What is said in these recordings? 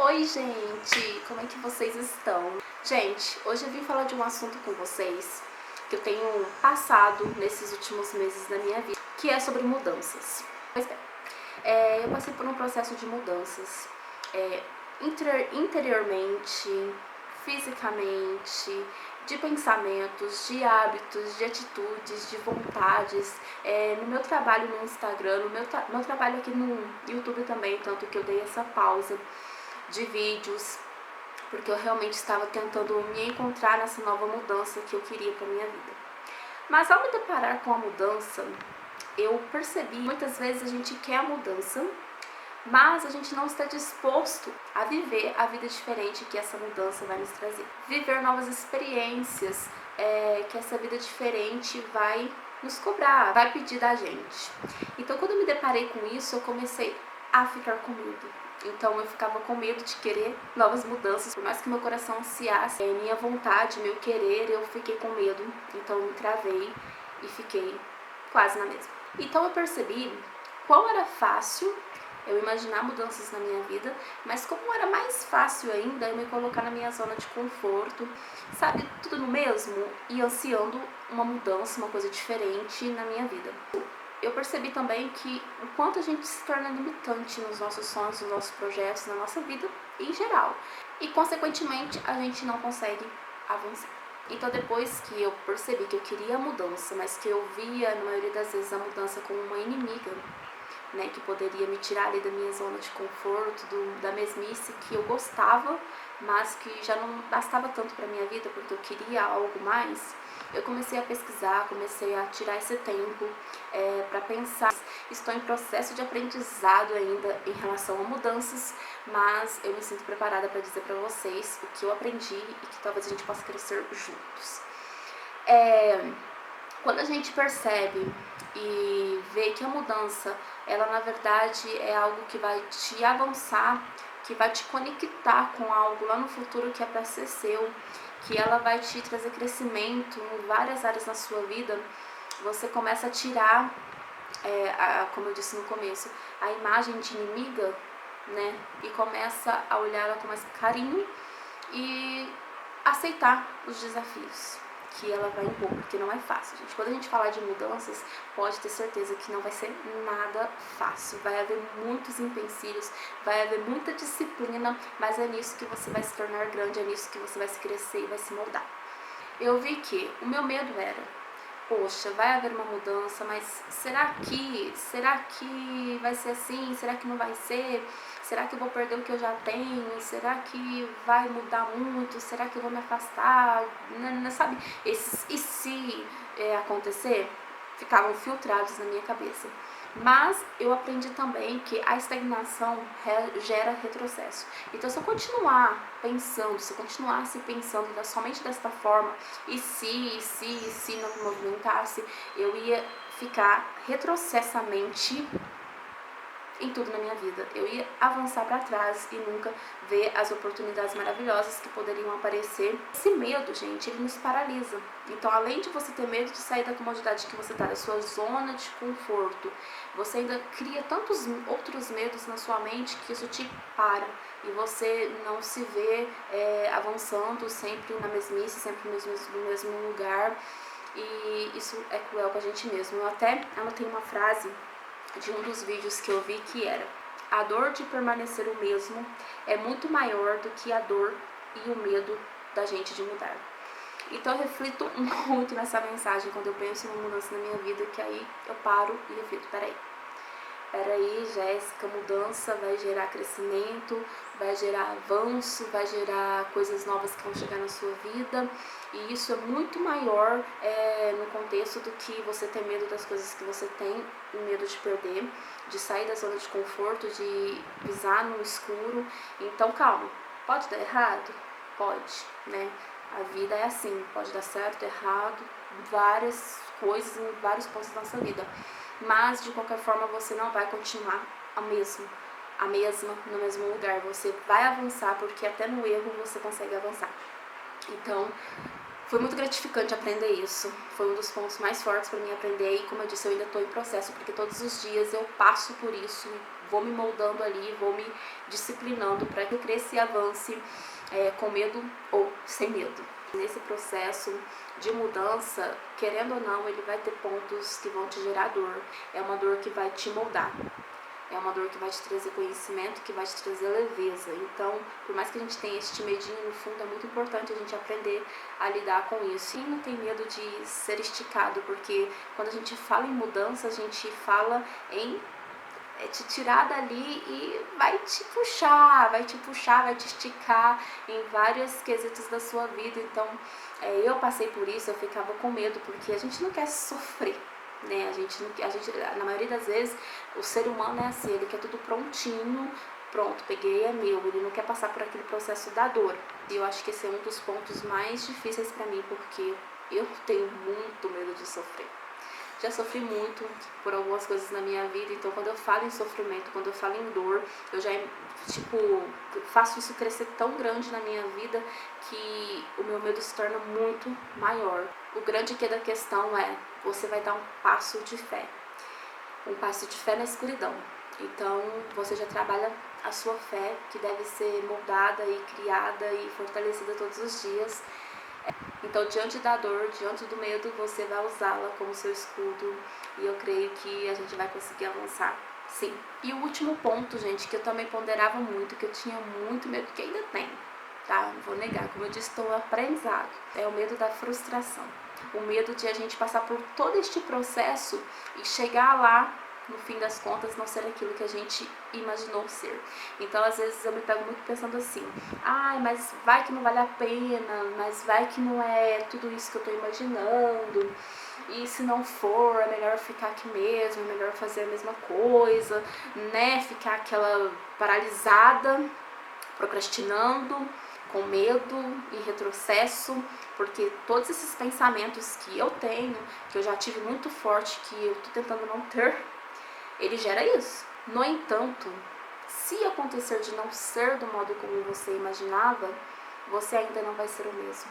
Oi, gente! Como é que vocês estão? Gente, hoje eu vim falar de um assunto com vocês que eu tenho passado nesses últimos meses da minha vida, que é sobre mudanças. Pois bem, eu passei por um processo de mudanças interiormente, fisicamente, de pensamentos, de hábitos, de atitudes, de vontades, no meu trabalho no Instagram, no meu trabalho aqui no YouTube também, tanto que eu dei essa pausa de vídeos, porque eu realmente estava tentando me encontrar nessa nova mudança que eu queria para minha vida. Mas ao me deparar com a mudança, eu percebi que muitas vezes a gente quer a mudança, mas a gente não está disposto a viver a vida diferente que essa mudança vai nos trazer. Viver novas experiências que essa vida diferente vai nos cobrar, vai pedir da gente. Então, quando eu me deparei com isso, eu comecei a ficar com medo. Então eu ficava com medo de querer novas mudanças, por mais que meu coração ansiasse, minha vontade, meu querer, eu fiquei com medo. Então eu me travei e fiquei quase na mesma. Então eu percebi quão era fácil eu imaginar mudanças na minha vida, mas como era mais fácil ainda eu me colocar na minha zona de conforto, sabe, tudo no mesmo, e ansiando uma mudança, uma coisa diferente na minha vida. Eu percebi também que o quanto a gente se torna limitante nos nossos sonhos, nos nossos projetos, na nossa vida em geral. E, consequentemente, a gente não consegue avançar. Então, depois que eu percebi que eu queria a mudança, mas que eu via, na maioria das vezes, a mudança como uma inimiga, né, que poderia me tirar ali da minha zona de conforto, da mesmice que eu gostava, mas que já não bastava tanto para minha vida, porque eu queria algo mais, eu comecei a pesquisar, comecei a tirar esse tempo para pensar. Estou em processo de aprendizado ainda em relação a mudanças, mas eu me sinto preparada para dizer para vocês o que eu aprendi e que talvez a gente possa crescer juntos. Quando a gente percebe e vê que a mudança, ela na verdade é algo que vai te avançar, que vai te conectar com algo lá no futuro que é para ser seu, que ela vai te trazer crescimento em várias áreas na sua vida, você começa a tirar, como eu disse no começo, a imagem de inimiga, né? E começa a olhá-la com mais carinho e aceitar os desafios que ela vai impor, porque não é fácil, gente. Quando a gente falar de mudanças, pode ter certeza que não vai ser nada fácil. Vai haver muitos empecilhos, vai haver muita disciplina, mas é nisso que você vai se tornar grande, é nisso que você vai se crescer e vai se moldar. Eu vi que o meu medo era, poxa, vai haver uma mudança, mas será que vai ser assim? Será que não vai ser? Será que eu vou perder o que eu já tenho? Será que vai mudar muito? Será que eu vou me afastar? Sabe? Esses e se acontecer, ficavam filtrados na minha cabeça. Mas eu aprendi também que a estagnação gera retrocesso. Então, se eu continuar pensando, se eu continuar se pensando somente desta forma, e se não me movimentasse, eu ia ficar retrocessamente em tudo na minha vida. Eu ia avançar para trás e nunca ver as oportunidades maravilhosas que poderiam aparecer. Esse medo, gente, ele nos paralisa. Então, além de você ter medo de sair da comodidade que você está, da sua zona de conforto, você ainda cria tantos outros medos na sua mente que isso te para. E você não se vê avançando sempre na mesmice, sempre no mesmo lugar. E isso é cruel com a gente mesmo. Eu até anotei uma frase de um dos vídeos que eu vi que era: a dor de permanecer o mesmo é muito maior do que a dor e o medo da gente de mudar. Então eu reflito muito nessa mensagem quando eu penso em uma mudança na minha vida, que aí eu paro e reflito, peraí, Jéssica, mudança vai gerar crescimento, vai gerar avanço, vai gerar coisas novas que vão chegar na sua vida, e isso é muito maior no contexto do que você ter medo das coisas que você tem, medo de perder, de sair da zona de conforto, de pisar no escuro. Então calma, pode dar errado? Pode, né? A vida é assim, pode dar certo, errado, várias coisas em vários pontos da nossa vida. Mas, de qualquer forma, você não vai continuar no mesmo lugar. Você vai avançar, porque até no erro você consegue avançar. Então, foi muito gratificante aprender isso. Foi um dos pontos mais fortes para mim aprender. E, como eu disse, eu ainda estou em processo, porque todos os dias eu passo por isso, vou me moldando ali, vou me disciplinando para que eu cresça e avance com medo ou sem medo. Nesse processo de mudança, querendo ou não, ele vai ter pontos que vão te gerar dor. É uma dor que vai te moldar. É uma dor que vai te trazer conhecimento, que vai te trazer leveza. Então, por mais que a gente tenha este medinho, no fundo é muito importante a gente aprender a lidar com isso. E não tem medo de ser esticado, porque quando a gente fala em mudança, a gente fala em te tirar dali e vai te puxar, vai te esticar em vários quesitos da sua vida. Então, eu passei por isso, eu ficava com medo, porque a gente não quer sofrer, né? A gente, na maioria das vezes, o ser humano é assim, ele quer tudo prontinho, pronto, peguei, é meu, ele não quer passar por aquele processo da dor. E eu acho que esse é um dos pontos mais difíceis pra mim, porque eu tenho muito medo de sofrer. Já sofri muito por algumas coisas na minha vida, então quando eu falo em sofrimento, quando eu falo em dor, eu já, faço isso crescer tão grande na minha vida que o meu medo se torna muito maior. O grande que da questão é, você vai dar um passo de fé na escuridão. Então você já trabalha a sua fé, que deve ser moldada e criada e fortalecida todos os dias. Então, diante da dor, diante do medo, você vai usá-la como seu escudo, e eu creio que a gente vai conseguir avançar, sim. E o último ponto, gente, que eu também ponderava muito, que eu tinha muito medo, que ainda tenho, tá? Não vou negar, como eu disse, estou no aprendizado, é o medo da frustração. O medo de a gente passar por todo este processo e chegar lá, no fim das contas, não ser aquilo que a gente imaginou ser. Então, às vezes, eu me pego muito pensando assim, mas vai que não vale a pena, mas vai que não é tudo isso que eu tô imaginando, e se não for, é melhor ficar aqui mesmo, é melhor fazer a mesma coisa, né? Ficar aquela paralisada, procrastinando, com medo e retrocesso, porque todos esses pensamentos que eu tenho, que eu já tive muito forte, que eu tô tentando não ter, ele gera isso. No entanto, se acontecer de não ser do modo como você imaginava, você ainda não vai ser o mesmo.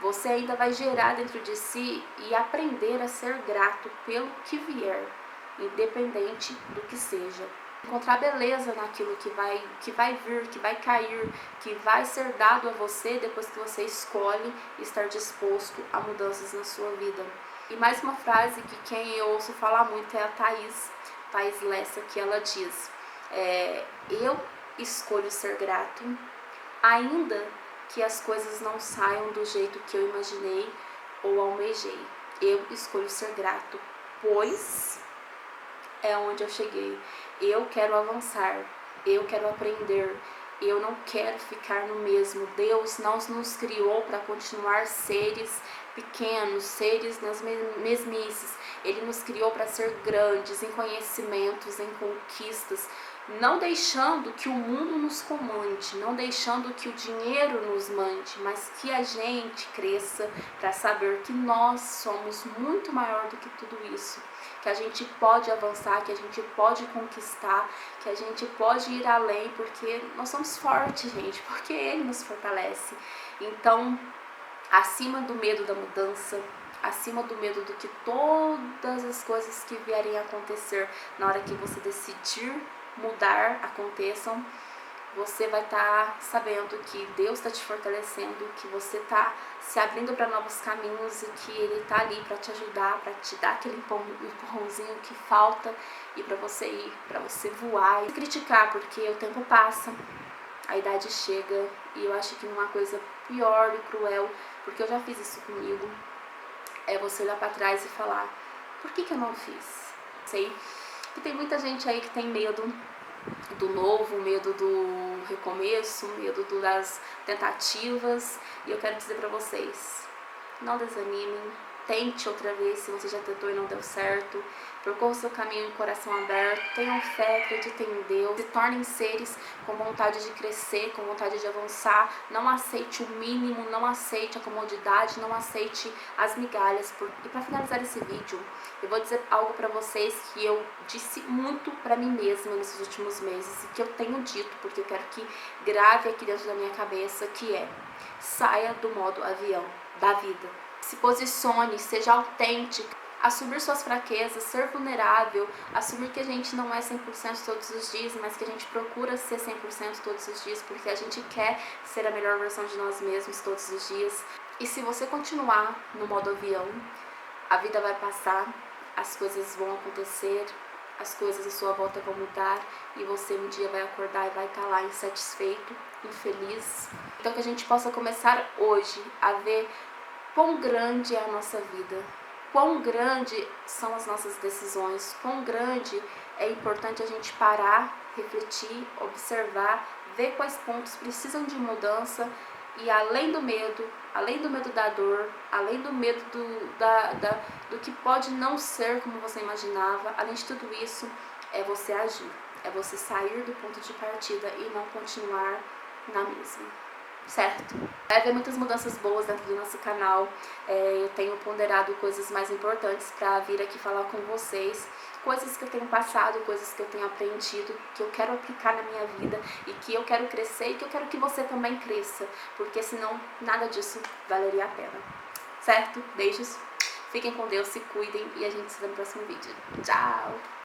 Você ainda vai gerar dentro de si e aprender a ser grato pelo que vier, independente do que seja. Encontrar beleza naquilo que vai vir, que vai cair, que vai ser dado a você depois que você escolhe estar disposto a mudanças na sua vida. E mais uma frase que quem eu ouço falar muito é a Thaís Lessa, que ela diz, eu escolho ser grato, ainda que as coisas não saiam do jeito que eu imaginei ou almejei. Eu escolho ser grato, pois é onde eu cheguei. Eu quero avançar, eu quero aprender, eu não quero ficar no mesmo. Deus não nos criou para continuar seres pequenos, seres nas mesmices. Ele nos criou para ser grandes em conhecimentos, em conquistas, não deixando que o mundo nos comande, não deixando que o dinheiro nos mande, mas que a gente cresça para saber que nós somos muito maior do que tudo isso, que a gente pode avançar, que a gente pode conquistar, que a gente pode ir além, porque nós somos fortes, gente, porque Ele nos fortalece. Então, acima do medo da mudança, acima do medo do que todas as coisas que vierem a acontecer na hora que você decidir mudar aconteçam, você vai estar sabendo que Deus está te fortalecendo, que você está se abrindo para novos caminhos e que Ele está ali para te ajudar, para te dar aquele empurrãozinho que falta e para você ir, para você voar e criticar, porque o tempo passa, a idade chega e eu acho que não há coisa pior e cruel, porque eu já fiz isso comigo, é você olhar para trás e falar, por que eu não fiz? Sei que tem muita gente aí que tem medo do novo, medo do recomeço, medo das tentativas, e eu quero dizer para vocês, não desanimem, tente outra vez se você já tentou e não deu certo, percorra o seu caminho de coração aberto, tenham fé, acreditem em Deus, se tornem seres com vontade de crescer, com vontade de avançar, não aceite o mínimo, não aceite a comodidade, não aceite as migalhas. E para finalizar esse vídeo, eu vou dizer algo para vocês que eu disse muito para mim mesma nesses últimos meses e que eu tenho dito, porque eu quero que grave aqui dentro da minha cabeça, que é: saia do modo avião da vida. Se posicione, seja autêntica, assumir suas fraquezas, ser vulnerável, assumir que a gente não é 100% todos os dias, mas que a gente procura ser 100% todos os dias, porque a gente quer ser a melhor versão de nós mesmos todos os dias. E se você continuar no modo avião, a vida vai passar, as coisas vão acontecer, as coisas à sua volta vão mudar e você um dia vai acordar e vai estar lá insatisfeito, infeliz. Então que a gente possa começar hoje a ver quão grande é a nossa vida, quão grande são as nossas decisões, quão grande é importante a gente parar, refletir, observar, ver quais pontos precisam de mudança e além do medo da dor, além do medo do que pode não ser como você imaginava, além de tudo isso, é você agir, é você sair do ponto de partida e não continuar na mesma. Certo? Vai haver muitas mudanças boas dentro do nosso canal. Eu tenho ponderado coisas mais importantes para vir aqui falar com vocês. Coisas que eu tenho passado, coisas que eu tenho aprendido, que eu quero aplicar na minha vida e que eu quero crescer e que eu quero que você também cresça. Porque senão nada disso valeria a pena. Certo? Beijos. Fiquem com Deus, se cuidem e a gente se vê no próximo vídeo. Tchau!